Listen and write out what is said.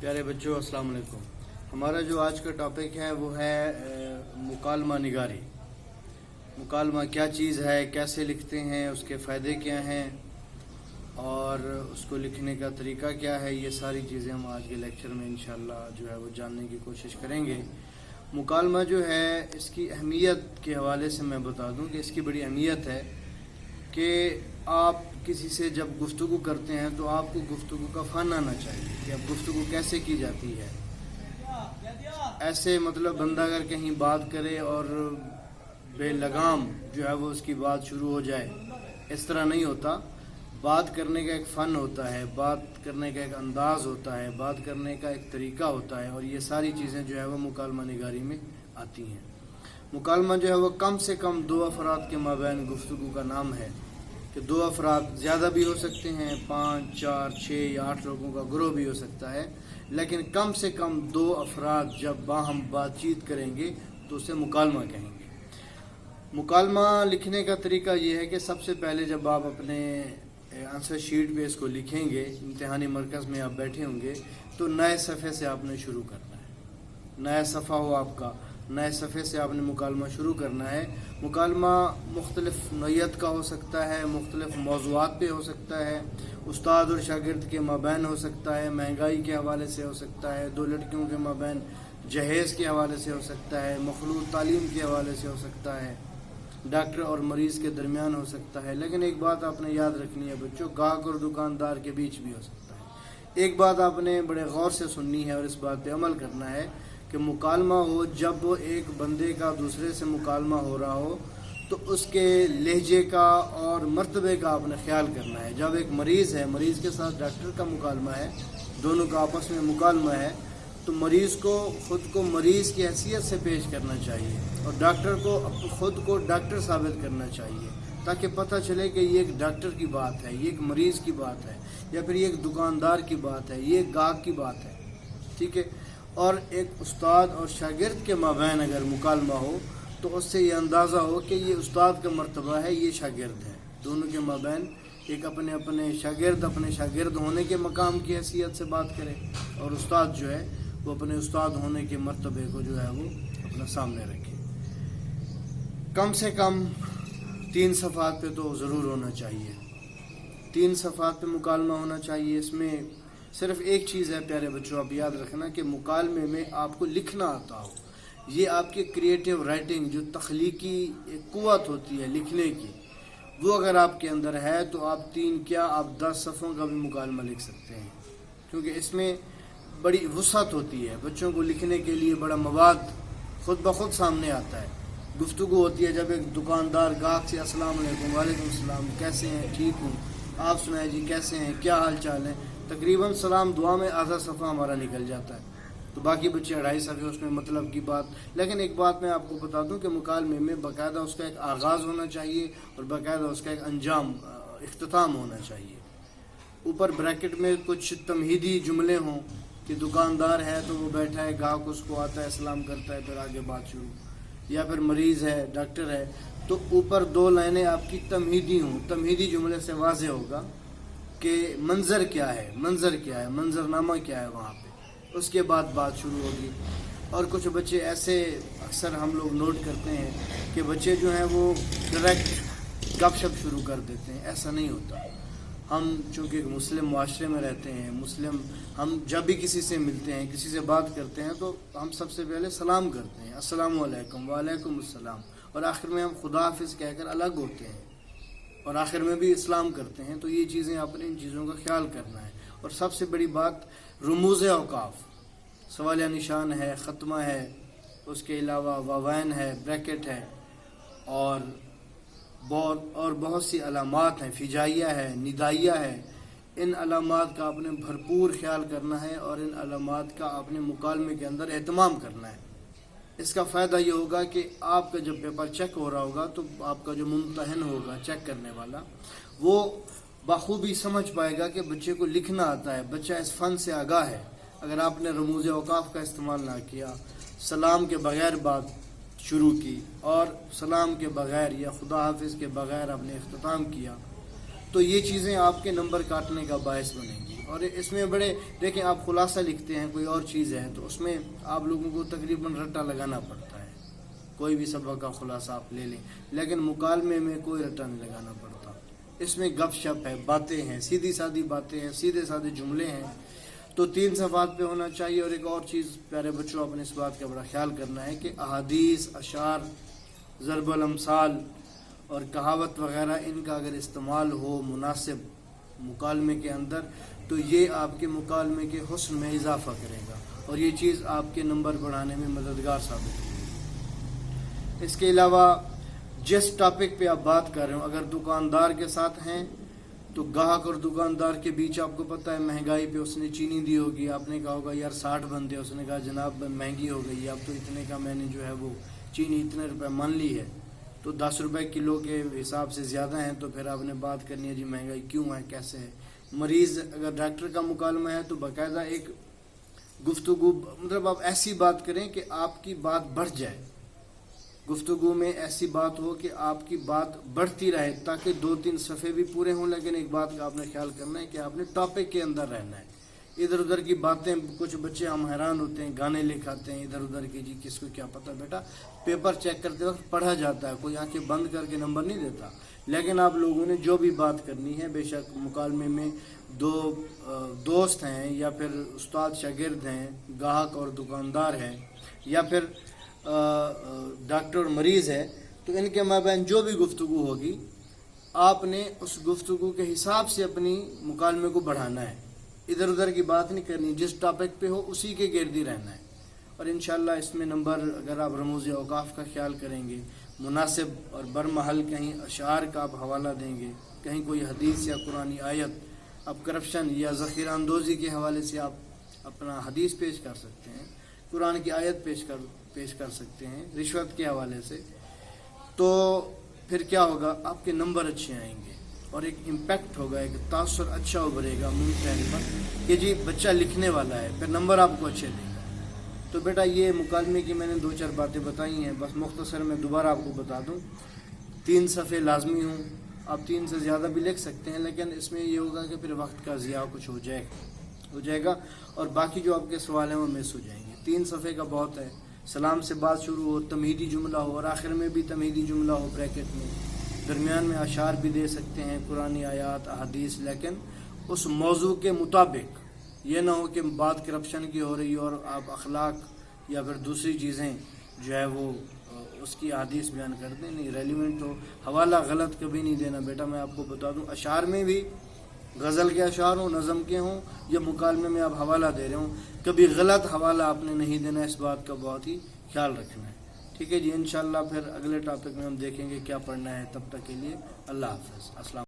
پیارے بچوں السلام علیکم۔ ہمارا جو آج کا ٹاپک ہے وہ ہے مکالمہ نگاری۔ مکالمہ کیا چیز ہے، کیسے لکھتے ہیں، اس کے فائدے کیا ہیں اور اس کو لکھنے کا طریقہ کیا ہے، یہ ساری چیزیں ہم آج کے لیکچر میں انشاءاللہ جو ہے وہ جاننے کی کوشش کریں گے۔ مکالمہ جو ہے اس کی اہمیت کے حوالے سے میں بتا دوں کہ اس کی بڑی اہمیت ہے کہ آپ کسی سے جب گفتگو کرتے ہیں تو آپ کو گفتگو کا فن آنا چاہیے کہ اب گفتگو کیسے کی جاتی ہے۔ ایسے بندہ اگر کہیں بات کرے اور بے لگام جو ہے وہ اس کی بات شروع ہو جائے، اس طرح نہیں ہوتا۔ بات کرنے کا ایک فن ہوتا ہے، بات کرنے کا ایک انداز ہوتا ہے، بات کرنے کا ایک طریقہ ہوتا ہے، اور یہ ساری چیزیں جو ہے وہ مکالمہ نگاری میں آتی ہیں۔ مکالمہ جو ہے وہ کم سے کم دو افراد کے مابین گفتگو کا نام ہے کہ دو افراد، زیادہ بھی ہو سکتے ہیں، 5، 4، 6 یا 8 لوگوں کا گروہ بھی ہو سکتا ہے، لیکن کم سے کم دو افراد جب باہم بات چیت کریں گے تو اسے مکالمہ کہیں گے۔ مکالمہ لکھنے کا طریقہ یہ ہے کہ سب سے پہلے جب آپ اپنے آنسر شیٹ پہ اس کو لکھیں گے، امتحانی مرکز میں آپ بیٹھے ہوں گے، تو نئے صفحے سے آپ نے شروع کرنا ہے۔ نیا صفحہ ہو آپ کا، نئے صفحے سے آپ نے مکالمہ شروع کرنا ہے۔ مکالمہ مختلف نوعیت کا ہو سکتا ہے، مختلف موضوعات پہ ہو سکتا ہے، استاد اور شاگرد کے مابین ہو سکتا ہے، مہنگائی کے حوالے سے ہو سکتا ہے، دو لڑکیوں کے مابین جہیز کے حوالے سے ہو سکتا ہے، مخلوط تعلیم کے حوالے سے ہو سکتا ہے، ڈاکٹر اور مریض کے درمیان ہو سکتا ہے۔ لیکن ایک بات آپ نے یاد رکھنی ہے بچوں، گاہک اور دکاندار کے بیچ بھی ہو سکتا ہے۔ ایک بات آپ نے بڑے غور سے سننی ہے اور اس بات پہ عمل کرنا ہے کہ مکالمہ ہو، جب ایک بندے کا دوسرے سے مکالمہ ہو رہا ہو تو اس کے لہجے کا اور مرتبے کا آپ نے خیال کرنا ہے۔ جب ایک مریض ہے، مریض کے ساتھ ڈاکٹر کا مکالمہ ہے، دونوں کا آپس میں مکالمہ ہے، تو مریض کو خود کو مریض کی حیثیت سے پیش کرنا چاہیے اور ڈاکٹر کو خود کو ڈاکٹر ثابت کرنا چاہیے، تاکہ پتہ چلے کہ یہ ایک ڈاکٹر کی بات ہے، یہ ایک مریض کی بات ہے، یا پھر یہ ایک دکاندار کی بات ہے، یہ ایک گاہک کی بات ہے، ٹھیک ہے۔ اور ایک استاد اور شاگرد کے مابین اگر مکالمہ ہو تو اس سے یہ اندازہ ہو کہ یہ استاد کا مرتبہ ہے، یہ شاگرد ہے۔ دونوں کے مابین ایک اپنے شاگرد ہونے کے مقام کی حیثیت سے بات کرے، اور استاد جو ہے وہ اپنے استاد ہونے کے مرتبے کو جو ہے وہ اپنا سامنے رکھے۔ کم سے کم 3 صفحات پہ تو ضرور ہونا چاہیے، 3 صفحات پہ مکالمہ ہونا چاہیے۔ اس میں صرف ایک چیز ہے پیارے بچوں، آپ یاد رکھنا کہ مکالمے میں آپ کو لکھنا آتا ہو۔ یہ آپ کے کریٹیو رائٹنگ، جو تخلیقی قوت ہوتی ہے لکھنے کی، وہ اگر آپ کے اندر ہے تو آپ 10 صفحوں کا بھی مکالمہ لکھ سکتے ہیں، کیونکہ اس میں بڑی وسعت ہوتی ہے۔ بچوں کو لکھنے کے لیے بڑا مواد خود بخود سامنے آتا ہے۔ گفتگو ہوتی ہے جب ایک دکاندار گاہک سے السلام علیکم، وعلیکم السلام، کیسے ہیں، ٹھیک ہوں، آپ سنائیں جی کیسے ہیں، کیا حال چال ہے، تقریباً سلام دعا میں آدھا صفحہ ہمارا نکل جاتا ہے، تو باقی بچے 2.5 صفحے اس میں مطلب کی بات۔ لیکن ایک بات میں آپ کو بتا دوں کہ مکالمے میں باقاعدہ اس کا ایک آغاز ہونا چاہیے اور باقاعدہ اس کا ایک انجام، اختتام ہونا چاہیے۔ اوپر بریکٹ میں کچھ تمہیدی جملے ہوں کہ دکاندار ہے تو وہ بیٹھا ہے، گاہک اس کو آتا ہے، سلام کرتا ہے، پھر آگے بات شروع، یا پھر مریض ہے، ڈاکٹر ہے، تو اوپر 2 لائنیں آپ کی تمہیدی ہوں۔ تمہیدی جملے سے واضح ہوگا کہ منظر کیا ہے، منظرنامہ کیا ہے وہاں پہ، اس کے بعد بات شروع ہوگی۔ اور کچھ بچے ایسے اکثر ہم لوگ نوٹ کرتے ہیں کہ بچے جو ہیں وہ ڈائریکٹ گپ شپ شروع کر دیتے ہیں، ایسا نہیں ہوتا۔ ہم چونکہ ایک مسلم معاشرے میں رہتے ہیں، ہم جب بھی کسی سے ملتے ہیں، کسی سے بات کرتے ہیں، تو ہم سب سے پہلے سلام کرتے ہیں، السلام علیکم، وعلیکم السلام، اور آخر میں ہم خدا حافظ کہہ کر الگ ہوتے ہیں، اور آخر میں بھی اسلام کرتے ہیں۔ تو یہ چیزیں آپ نے ان چیزوں کا خیال کرنا ہے۔ اور سب سے بڑی بات، رموز اوقاف، سوالیہ نشان ہے، ختمہ ہے، اس کے علاوہ واوین ہے، بریکٹ ہے، اور بہت سی علامات ہیں، فجائیہ ہے، ندائیہ ہے۔ ان علامات کا آپ نے بھرپور خیال کرنا ہے اور ان علامات کا آپ نے مکالمے کے اندر اہتمام کرنا ہے۔ اس کا فائدہ یہ ہوگا کہ آپ کا جب پیپر چیک ہو رہا ہوگا تو آپ کا جو ممتحن ہوگا، چیک کرنے والا، وہ بخوبی سمجھ پائے گا کہ بچے کو لکھنا آتا ہے، بچہ اس فن سے آگاہ ہے۔ اگر آپ نے رموز اوقاف کا استعمال نہ کیا، سلام کے بغیر بات شروع کی، اور سلام کے بغیر یا خدا حافظ کے بغیر آپ نے اختتام کیا، تو یہ چیزیں آپ کے نمبر کاٹنے کا باعث بنیں گی۔ اور اس میں بڑے دیکھیں آپ خلاصہ لکھتے ہیں کوئی اور چیز ہے تو اس میں آپ لوگوں کو تقریباً رٹا لگانا پڑتا ہے، کوئی بھی سبق کا خلاصہ آپ لے لیں، لیکن مکالمے میں کوئی رٹا نہیں لگانا پڑتا، اس میں گپ شپ ہے، باتیں ہیں، سیدھی سادھی باتیں ہیں، سیدھے سادھے جملے ہیں، تو 3 صفحات پہ ہونا چاہیے۔ اور ایک اور چیز پیارے بچوں، اپنے اس بات کا بڑا خیال کرنا ہے کہ احادیث، اشعار، ضرب الامثال اور کہاوت وغیرہ ان کا اگر استعمال ہو مناسب مکالمے کے اندر تو یہ آپ کے مکالمے کے حسن میں اضافہ کرے گا اور یہ چیز آپ کے نمبر بڑھانے میں مددگار ثابت ہوگی۔ اس کے علاوہ جس ٹاپک پہ آپ بات کر رہے ہوں، اگر دکاندار کے ساتھ ہیں تو گاہک اور دکاندار کے بیچ آپ کو پتہ ہے مہنگائی پہ اس نے چینی دی ہوگی، آپ نے کہا ہوگا یار 60 بنتے، اس نے کہا جناب مہنگی ہو گئی، اب تو اتنے کا میں نے جو ہے وہ چینی اتنے روپے مان لی ہے، تو 10 روپے کلو کے حساب سے زیادہ ہیں، تو پھر آپ نے بات کرنی ہے جی مہنگائی کیوں ہے، کیسے ہے۔ مریض اگر ڈاکٹر کا مکالمہ ہے تو باقاعدہ ایک گفتگو، مطلب آپ ایسی بات کریں کہ آپ کی بات بڑھ جائے، گفتگو میں ایسی بات ہو کہ آپ کی بات بڑھتی رہے، تاکہ 2-3 صفحے بھی پورے ہوں، لیکن ایک بات کا آپ نے خیال کرنا ہے کہ آپ نے ٹاپک کے اندر رہنا ہے۔ ادھر ادھر کی باتیں، کچھ بچے ہم حیران ہوتے ہیں، گانے لکھاتے ہیں ادھر ادھر کی، جی کس کو کیا پتہ، بیٹا پیپر چیک کرتے وقت پڑھا جاتا ہے، کوئی آنکھیں بند کر کے نمبر نہیں دیتا، لیکن آپ لوگوں نے جو بھی بات کرنی ہے، بے شک مکالمے میں 2 دوست ہیں یا پھر استاد شاگرد ہیں، گاہک اور دکاندار ہیں، یا پھر ڈاکٹر اور مریض ہے، تو ان کے مابین جو بھی گفتگو ہوگی آپ نے اس گفتگو کے حساب سے اپنی مکالمے کو بڑھانا ہے، ادھر ادھر کی بات نہیں کرنی، جس ٹاپک پہ ہو اسی کے گرد ہی رہنا ہے۔ اور انشاءاللہ اس میں نمبر، اگر آپ رموز اوقاف کا خیال کریں گے، مناسب اور برمحل کہیں اشعار کا آپ حوالہ دیں گے، کہیں کوئی حدیث یا قرآنی آیت، اب کرپشن یا ذخیرہ اندوزی کے حوالے سے آپ اپنا حدیث پیش کر سکتے ہیں، قرآن کی آیت پیش کر سکتے ہیں، رشوت کے حوالے سے، تو پھر کیا ہوگا، آپ کے نمبر اچھے آئیں گے اور ایک امپیکٹ ہوگا، ایک تاثر اچھا ابھرے گا منہ پر کہ جی بچہ لکھنے والا ہے، پھر نمبر آپ کو اچھے دے گا۔ تو بیٹا یہ مکالمے کی میں نے 2-4 باتیں بتائی ہیں، بس مختصر میں دوبارہ آپ کو بتا دوں، 3 صفحے لازمی ہوں، آپ 3 سے زیادہ بھی لکھ سکتے ہیں، لیکن اس میں یہ ہوگا کہ پھر وقت کا ضیاع کچھ ہو جائے گا اور باقی جو آپ کے سوال ہیں وہ مس ہو جائیں گے۔ 3 صفحے کا بہت ہے، سلام سے بات شروع ہو، تمہیدی جملہ ہو اور آخر میں بھی تمہیدی جملہ ہو بریکٹ میں، درمیان میں اشعار بھی دے سکتے ہیں، قرآنی آیات، احادیث، لیکن اس موضوع کے مطابق، یہ نہ ہو کہ بات کرپشن کی ہو رہی اور آپ اخلاق یا پھر دوسری چیزیں جو ہے وہ اس کی احادیث بیان کر دیں، نہیں ریلیونٹ ہو، حوالہ غلط کبھی نہیں دینا بیٹا۔ میں آپ کو بتا دوں، اشعار میں بھی غزل کے اشعار ہوں، نظم کے ہوں، یا مکالمے میں آپ حوالہ دے رہے ہوں، کبھی غلط حوالہ آپ نے نہیں دینا، اس بات کا بہت ہی خیال رکھنا ہے، ٹھیک ہے جی۔ انشاءاللہ پھر اگلے ٹاپک میں ہم دیکھیں گے کیا پڑھنا ہے، تب تک کے لیے اللہ حافظ، السلام۔